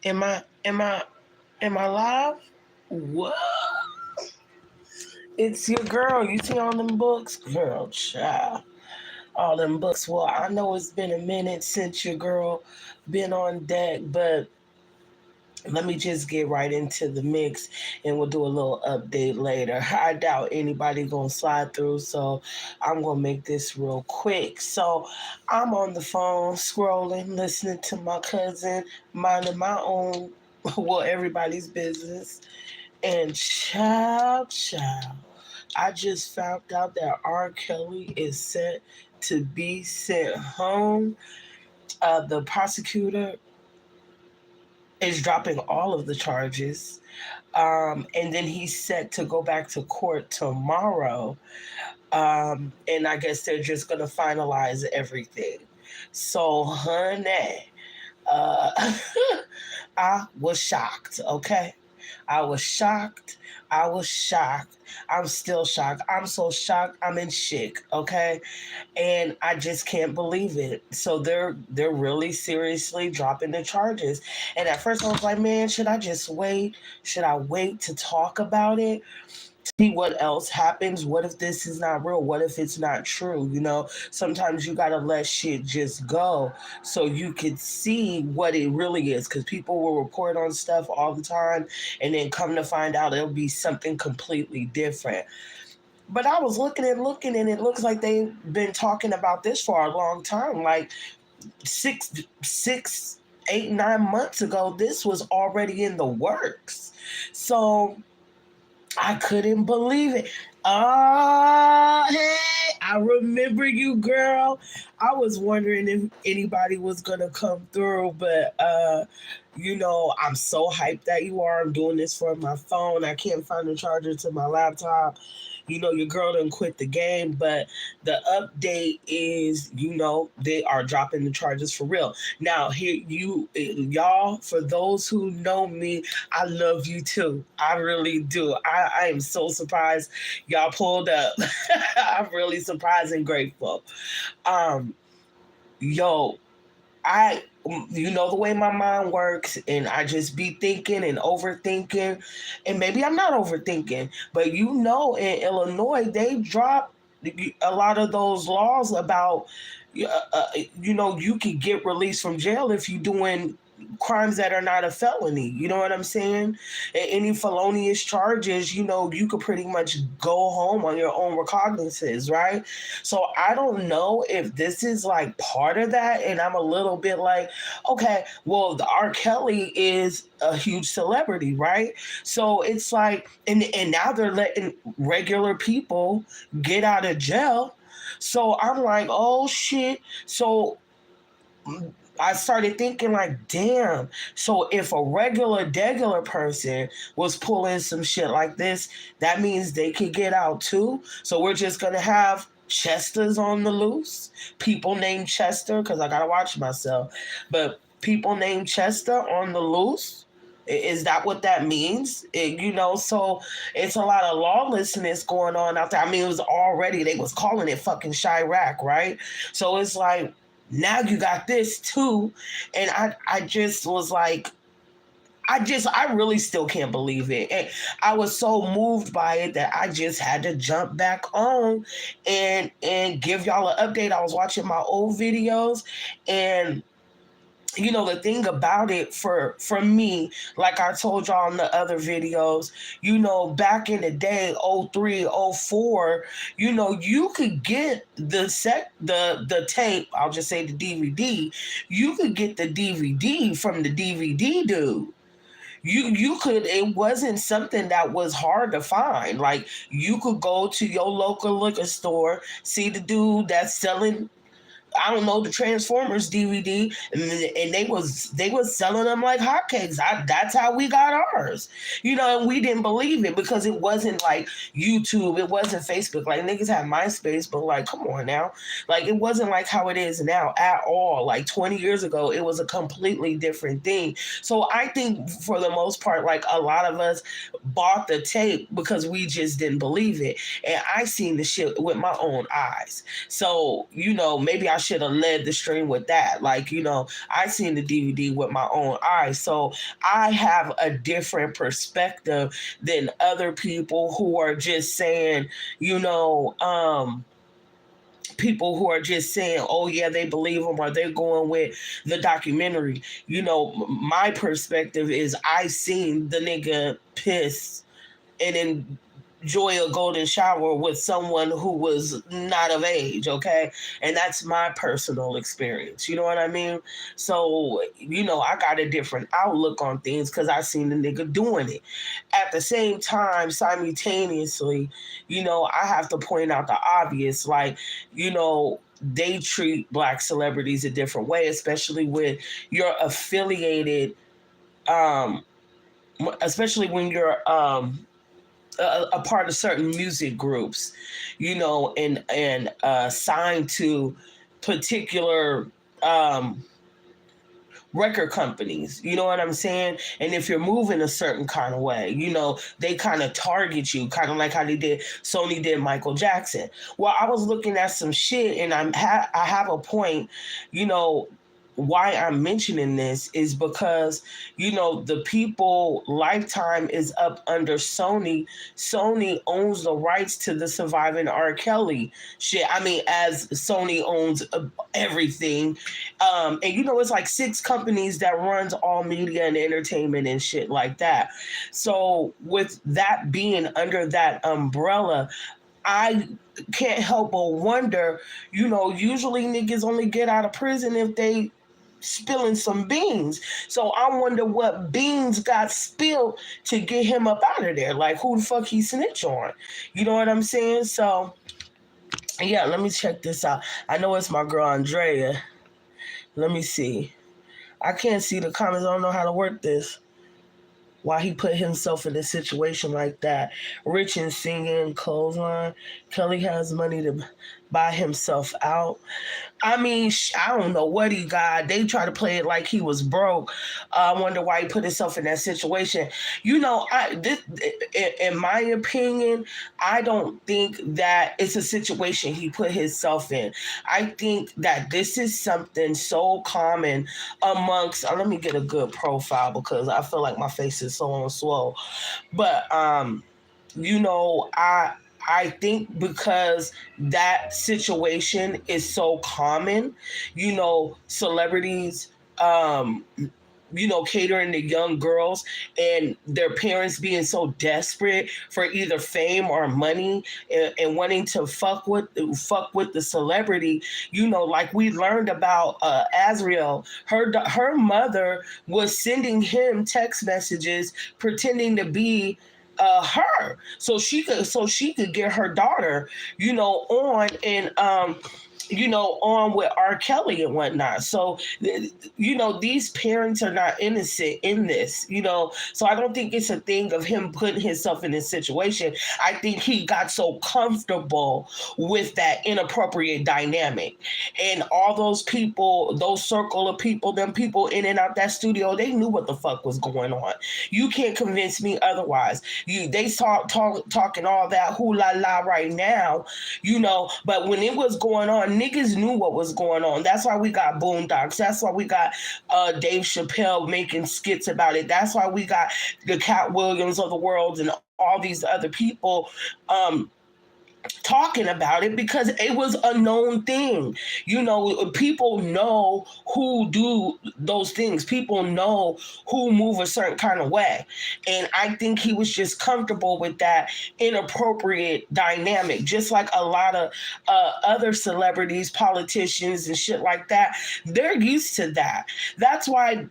Am I live? What? It's your girl. You see all them books? Girl, child. All them books. Well, I know it's been a minute since your girl been on deck, but let me just get right into the mix and we'll do a little update later. I doubt anybody gonna slide through, so I'm gonna make this real quick. So I'm on the phone scrolling, listening to my cousin, minding my own, well, everybody's business. And child, I just found out that Rkelly is set to be sent home. The prosecutor is dropping all of the charges. And then he's set to go back to court tomorrow. And I guess they're just going to finalize everything. So, honey, uh, I was shocked, okay? I was shocked. I was shocked. I'm still shocked. I'm so shocked. I'm in shock, okay? And I just can't believe it. So they're really seriously dropping the charges. And at first I was like, man, should I just wait? Should I wait to talk about it? See what else happens. What if this is not real? What if it's not true? Sometimes you gotta let shit just go so you could see what it really is. Because people will report on stuff all the time, and then come to find out it'll be something completely different. But I was looking, and it looks like they've been talking about this for a long time. Like six, 8, 9 months ago, this was already in the works. So I couldn't believe it. Hey, I remember you, girl. I was wondering if anybody was gonna come through, but I'm so hyped that you are. I'm doing this for my phone. I can't find the charger to my laptop. Your girl didn't quit the game, but the update is, they are dropping the charges for real. Now, here y'all, for those who know me, I love you too. I really do. I am so surprised y'all pulled up. I'm really surprised and grateful. Um, yo, I the way my mind works, and I just be thinking and overthinking, and maybe I'm not overthinking, but in Illinois they dropped a lot of those laws about you could get released from jail if you're doing crimes that are not a felony. You know what I'm saying? Any felonious charges, you could pretty much go home on your own recognizances, right? So I don't know if this is like part of that, and I'm a little bit like, okay, well, the R. Kelly is a huge celebrity, right? So it's like, and now they're letting regular people get out of jail. So I'm like, oh shit. So I started thinking like, damn. So if a degular person was pulling some shit like this, that means they could get out too. So we're just gonna have Chesters on the loose, people named Chester, because I gotta watch myself. But people named Chester on the loose. Is that what that means? So it's a lot of lawlessness going on out there. I mean, it was already, they was calling it fucking Chirac, right? So it's like, now you got this too. And I just was like, I really still can't believe it. And I was so moved by it that I just had to jump back on and give y'all an update. I was watching my old videos, and the thing about it for me, like I told y'all in the other videos, back in the day, 03, 04, you could get the tape, I'll just say the DVD, you could get the DVD from the DVD dude. You could, it wasn't something that was hard to find. Like, you could go to your local liquor store, see the dude that's selling, I don't know, the Transformers DVD, and they was selling them like hotcakes. That's how we got ours, and we didn't believe it because it wasn't like YouTube, it wasn't Facebook. Like, niggas had MySpace, but like, come on now, like, it wasn't like how it is now at all. Like 20 years ago, it was a completely different thing. So I think for the most part, like, a lot of us bought the tape because we just didn't believe it, and I seen the shit with my own eyes. So maybe I should have led the stream with that. Like, I seen the DVD with my own eyes. So I have a different perspective than other people who are just saying, people who are just saying, oh yeah, they believe him, or they're going with the documentary. My perspective is I seen the nigga piss and enjoy a golden shower with someone who was not of age, okay? And that's my personal experience. You know what I mean? So, I got a different outlook on things because I seen the nigga doing it. At the same time, simultaneously, I have to point out the obvious, like, they treat black celebrities a different way, especially with your affiliated, especially when you're a part of certain music groups, and signed to particular record companies. You know what I'm saying? And if you're moving a certain kind of way, they kind of target you, kind of like how Sony did Michael Jackson. Well, I was looking at some shit, and I have a point. Why I'm mentioning this is because, the people Lifetime is up under Sony. Sony owns the rights to the surviving Rkelly shit. I mean, as Sony owns everything. And it's like 6 companies that runs all media and entertainment and shit like that. So with that being under that umbrella, I can't help but wonder, usually niggas only get out of prison if they spilling some beans. So I wonder what beans got spilled to get him up out of there. Like, who the fuck he snitch on? You know what I'm saying? So, yeah, let me check this out. I know it's my girl Andrea. Let me see. I can't see the comments. I don't know how to work this. Why he put himself in a situation like that. Rich and singing, clothesline. Kelly has money to buy himself out. I mean, I don't know what he got. They try to play it like he was broke. I wonder why he put himself in that situation. In my opinion, I don't think that it's a situation he put himself in. I think that this is something so common amongst. Let me get a good profile because I feel like my face is so on swole. But I think because that situation is so common, celebrities, catering to young girls and their parents being so desperate for either fame or money and wanting to fuck with the celebrity, like we learned about Azriel, her mother was sending him text messages pretending to be her so she could get her daughter on and on with Rkelly and whatnot. So these parents are not innocent in this, so I don't think it's a thing of him putting himself in this situation. I think he got so comfortable with that inappropriate dynamic, and all those people, those circle of people, them people in and out that studio, they knew what the fuck was going on. You can't convince me otherwise. They talking all that hoo la right now, but when it was going on, niggas knew what was going on. That's why we got Boondocks. That's why we got Dave Chappelle making skits about it. That's why we got the Cat Williams of the world and all these other people talking about it, because it was a known thing. People know who do those things. People know who move a certain kind of way. And I think he was just comfortable with that inappropriate dynamic, just like a lot of other celebrities, politicians, and shit like that. They're used to that. That's why,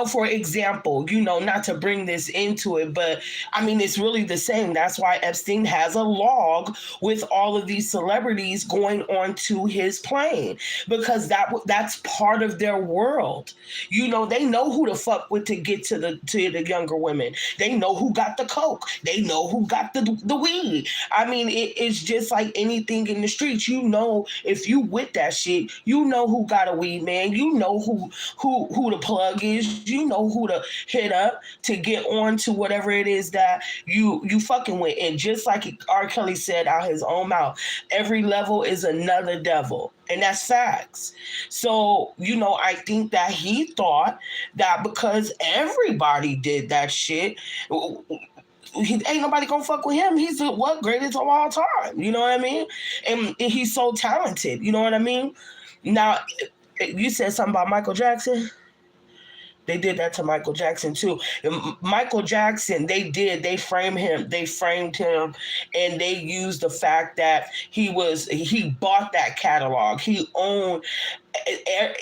for example, not to bring this into it, but I mean, it's really the same. That's why Epstein has a log with all of these celebrities going onto his plane, because that's part of their world. They know who to fuck with to get to the younger women. They know who got the coke. They know who got the weed. I mean, it's just like anything in the streets. If you with that shit, who got a weed man. Who the plug is. is, you know who to hit up to get on to whatever it is that you fucking with. And just like R. Kelly said out his own mouth, every level is another devil. And that's facts. So, I think that he thought that because everybody did that shit, ain't nobody gonna fuck with him. He's the greatest of all time. You know what I mean? And he's so talented. You know what I mean? Now, you said something about Michael Jackson. They did that to Michael Jackson too. And Michael Jackson, they framed him, and they used the fact that he bought that catalog. He owned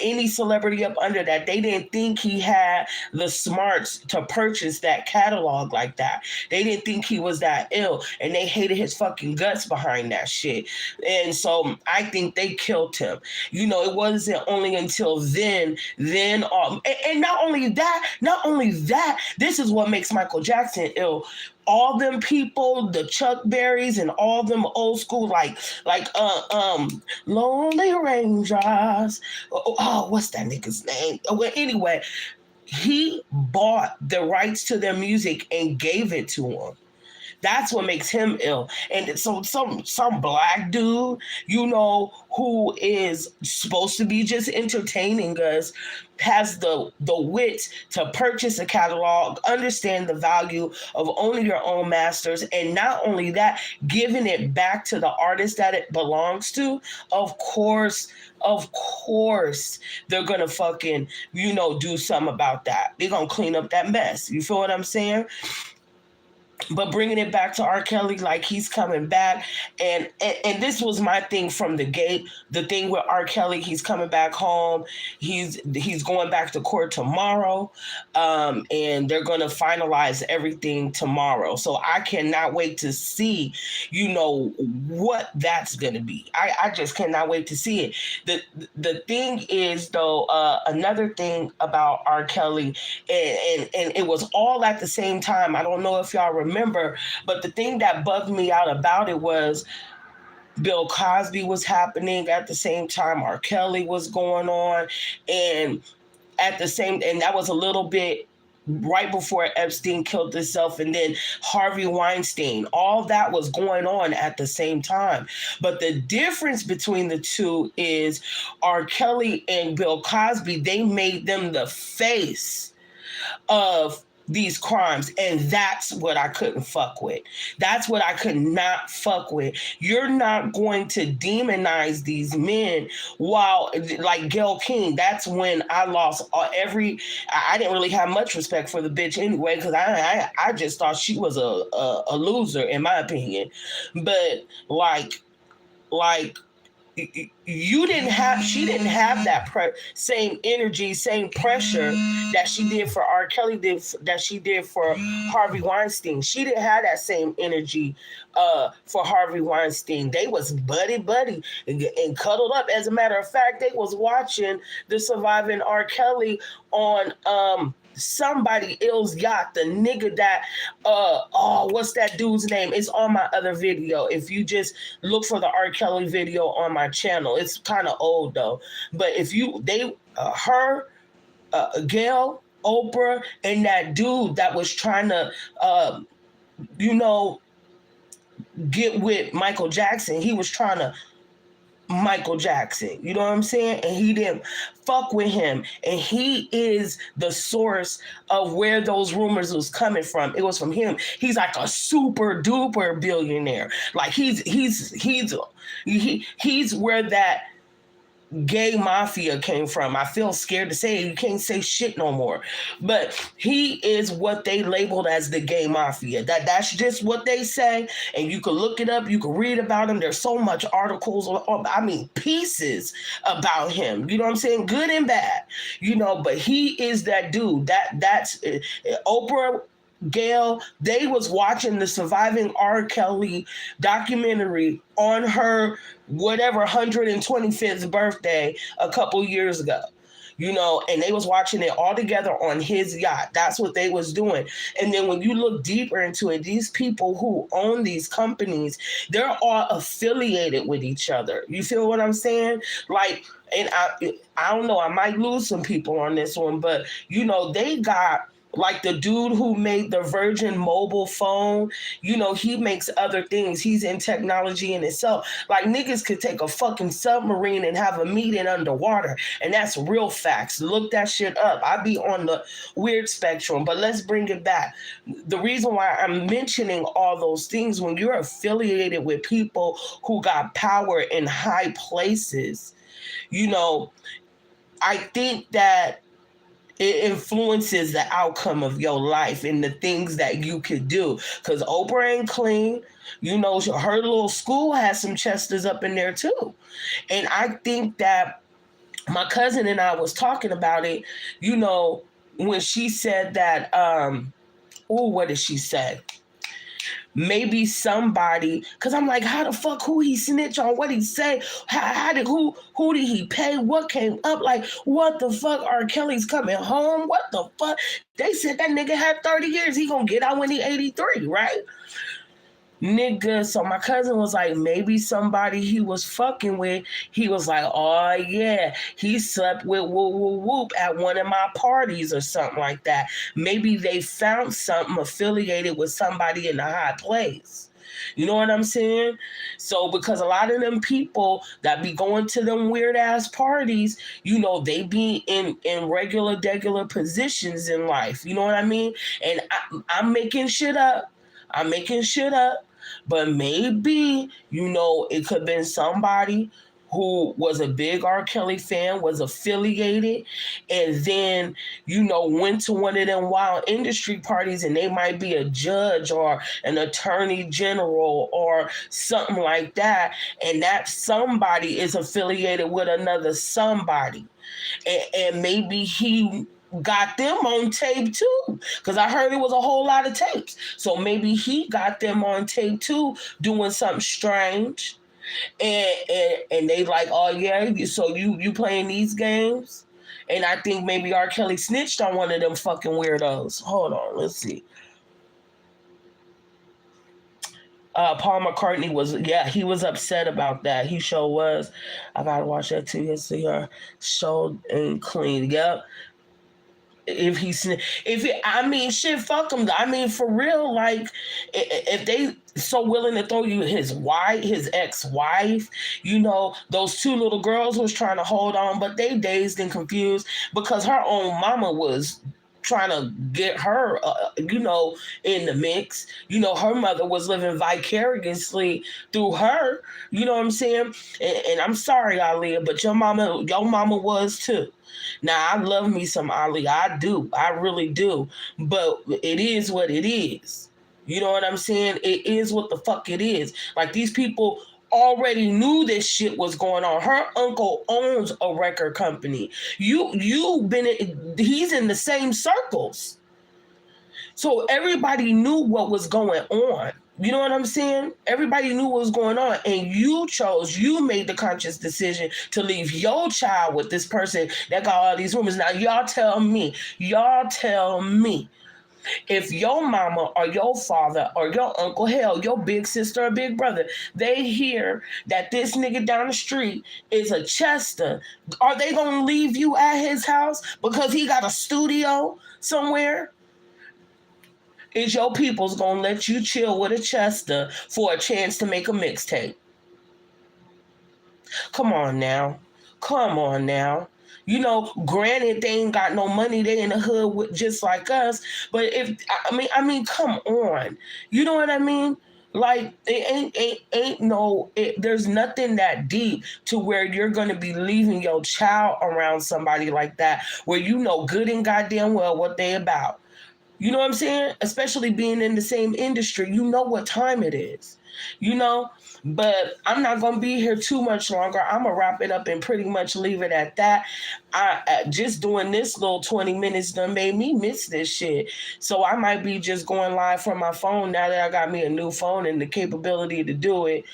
any celebrity up under that. They didn't think he had the smarts to purchase that catalog like that. They didn't think he was that ill, and they hated his fucking guts behind that shit. And so I think they killed him. It wasn't only until then, and not only that, this is what makes Michael Jackson ill. All them people, the Chuck Berrys and all them old school like Lonely Raindrops. What's that nigga's name? Well, anyway, he bought the rights to their music and gave it to him. That's what makes him ill. And so some black dude, who is supposed to be just entertaining us, has the wit to purchase a catalog, understand the value of owning your own masters, and not only that, giving it back to the artist that it belongs to. Of course, they're gonna fucking, do something about that. They're gonna clean up that mess. You feel what I'm saying? But bringing it back to R. Kelly, like he's coming back, and this was my thing from the gate. The thing with R. Kelly, he's coming back home. He's going back to court tomorrow, and they're going to finalize everything tomorrow. So I cannot wait to see, what that's going to be. I just cannot wait to see it. The thing is, though, another thing about R. Kelly, and it was all at the same time. I don't know if y'all remember, but the thing that bugged me out about it was Bill Cosby was happening at the same time. R. Kelly was going on, and that was a little bit right before Epstein killed himself, and then Harvey Weinstein. All that was going on at the same time. But the difference between the two is R. Kelly and Bill Cosby, they made them the face of these crimes, and that's what I couldn't fuck with. That's what I could not fuck with. You're not going to demonize these men while, like Gayle King, that's when I lost I didn't really have much respect for the bitch anyway, because I just thought she was a loser, in my opinion. But like she didn't have that same energy, same pressure that she did for R. Kelly, that she did for Harvey Weinstein. She didn't have that same energy for Harvey Weinstein. They was buddy and cuddled up. As a matter of fact, they was watching the surviving R. Kelly on somebody ill's yacht. The nigga that what's that dude's name? It's on my other video. If you just look for the R. Kelly video on my channel, it's kind of old though. But if Gail, Oprah, and that dude that was trying to get with Michael Jackson, he was trying to Michael Jackson, you know what I'm saying? And he didn't fuck with him. And he is the source of where those rumors was coming from. It was from him. He's like a super duper billionaire. Like he's where that gay mafia came from. I feel scared to say it. You can't say shit no more. But he is what they labeled as the gay mafia. That's just what they say. And you can look it up. You can read about him. There's so much articles, pieces about him. You know what I'm saying? Good and bad. But he is that dude. That's Oprah, Gail, they was watching the surviving R. Kelly documentary on her 125th birthday a couple years ago. And they was watching it all together on his yacht. That's what they was doing. And then when you look deeper into it, these people who own these companies, they're all affiliated with each other. You feel what I'm saying? Like and I don't know, I might lose some people on this one, but they got like the dude who made the Virgin mobile phone, he makes other things. He's in technology in itself. Like niggas could take a fucking submarine and have a meeting underwater. And that's real facts. Look that shit up. I be on the weird spectrum, but let's bring it back. The reason why I'm mentioning all those things, when you're affiliated with people who got power in high places, I think that it influences the outcome of your life and the things that you could do. Because Oprah ain't clean. Her little school has some chesters up in there too. And I think that my cousin and I was talking about it, when she said that, what did she say? Maybe somebody, because I'm like, how the fuck, who he snitch on, what he say, who did he pay, what came up, like, what the fuck, Kelly's coming home, what the fuck, they said that nigga had 30 years, he gonna get out when he 83, right? Nigga, so my cousin was like, maybe somebody he was fucking with, he was like, oh yeah, he slept with whoop whoop whoop at one of my parties or something like that. Maybe they found something affiliated with somebody in a high place. You know what I'm saying? So because a lot of them people that be going to them weird ass parties, they be in regular degular positions in life. You know what I mean? And I'm making shit up. But maybe, it could have been somebody who was a big R. Kelly fan, was affiliated, and then, went to one of them wild industry parties, and they might be a judge or an attorney general or something like that, and that somebody is affiliated with another somebody. And maybe he got them on tape too, because I heard it was a whole lot of tapes. So maybe he got them on tape too, doing something strange, and they like, oh yeah, so you playing these games. And I think maybe R. Kelly snitched on one of them fucking weirdos. Hold on, let's see. Paul McCartney he was upset about that. He sure was. I gotta watch that too. Yes, your show ain't clean. Yep. Shit, fuck him. I mean, for real, like, if they so willing to throw you his ex-wife, those two little girls was trying to hold on, but they dazed and confused because her own mama was trying to get her, in the mix. Her mother was living vicariously through her. You know what I'm saying? And I'm sorry, Aaliyah, but your mama was too. Now, I love me some Ali. I do. I really do. But it is what it is. You know what I'm saying? It is what the fuck it is. Like, these people already knew this shit was going on. Her uncle owns a record company. He's in the same circles. So everybody knew what was going on. You know what I'm saying? Everybody knew what was going on, and you made the conscious decision to leave your child with this person that got all these rumors. Now, y'all tell me, if your mama or your father or your uncle, hell, your big sister or big brother, they hear that this nigga down the street is a Chester, are they gonna leave you at his house because he got a studio somewhere? Is your people's gonna let you chill with a Chester for a chance to make a mixtape? Come on now. Granted, they ain't got no money. They in the hood just like us. But come on. You know what I mean? Like, it ain't there's nothing that deep to where you're gonna be leaving your child around somebody like that, where good and goddamn well what they about. You know what I'm saying? Especially being in the same industry, you know what time it is. But I'm not going to be here too much longer. I'm going to wrap it up and pretty much leave it at that. Just doing this little 20 minutes done made me miss this shit. So I might be just going live from my phone now that I got me a new phone and the capability to do it.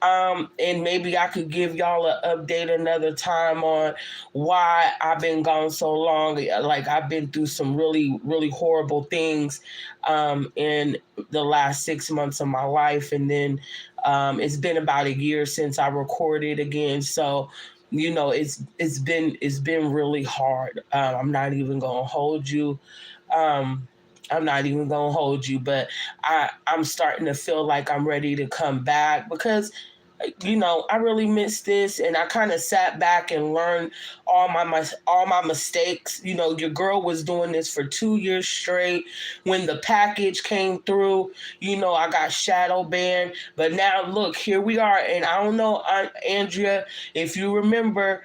And maybe I could give y'all an update another time on why I've been gone so long. Like, I've been through some really, really horrible things in the last 6 months of my life. And then it's been about a year since I recorded again. So It's been really hard. I'm not even gonna hold you. Um, I'm not even gonna hold you, but I'm starting to feel like I'm ready to come back because I really missed this, and I kind of sat back and learned all my mistakes. Your girl was doing this for 2 years straight. When the package came through, I got shadow banned. But now look, here we are, and I don't know, Aunt Andrea, if you remember,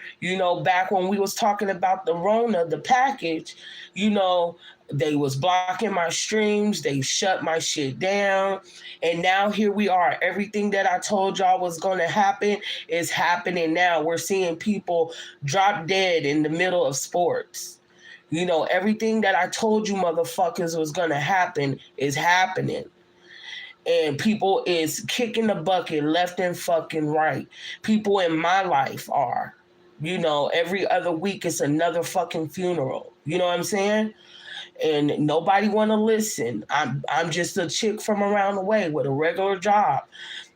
back when we was talking about the Rona, the package, you know. They was blocking my streams. They shut my shit down. And now here we are. Everything that I told y'all was going to happen is happening now. We're seeing people drop dead in the middle of sports. Everything that I told you motherfuckers was going to happen is happening. And people is kicking the bucket left and fucking right. People in my life are. Every other week it's another fucking funeral. You know what I'm saying? And nobody want to listen. I'm just a chick from around the way with a regular job.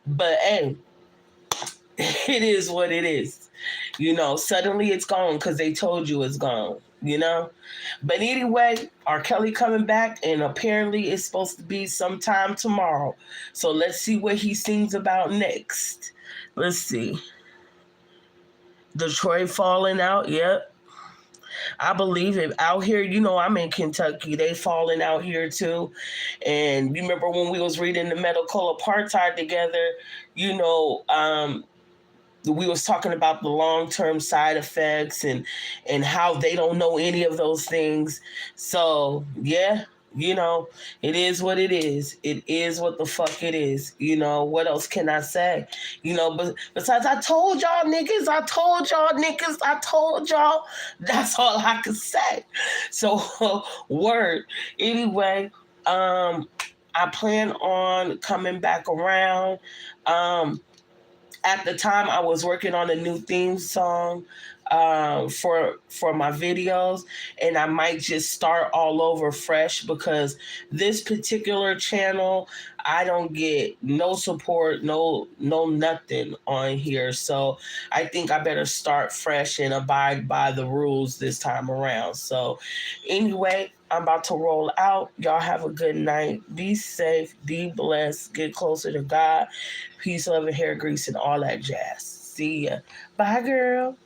But hey, it is what it is. Suddenly it's gone because they told you it's gone. But anyway, Rkelly coming back, and apparently it's supposed to be sometime tomorrow. So let's see what he sings about next. Let's see. Detroit falling out, yep. I believe it. Out here, I'm in Kentucky. They falling out here too. And you remember when we was reading the medical apartheid together, we was talking about the long-term side effects and how they don't know any of those things. So yeah, it is what it is. It is what the fuck it is. What else can I say? But besides, I told y'all niggas, that's all I can say. So word. Anyway, I plan on coming back around. At the time, I was working on a new theme song for my videos, and I might just start all over fresh because this particular channel, I don't get no support, no nothing on here. So I think I better start fresh and abide by the rules this time around. So anyway, I'm about to roll out. Y'all have a good night. Be safe. Be blessed. Get closer to God. Peace, love, and hair grease and all that jazz. See ya. Bye, girl.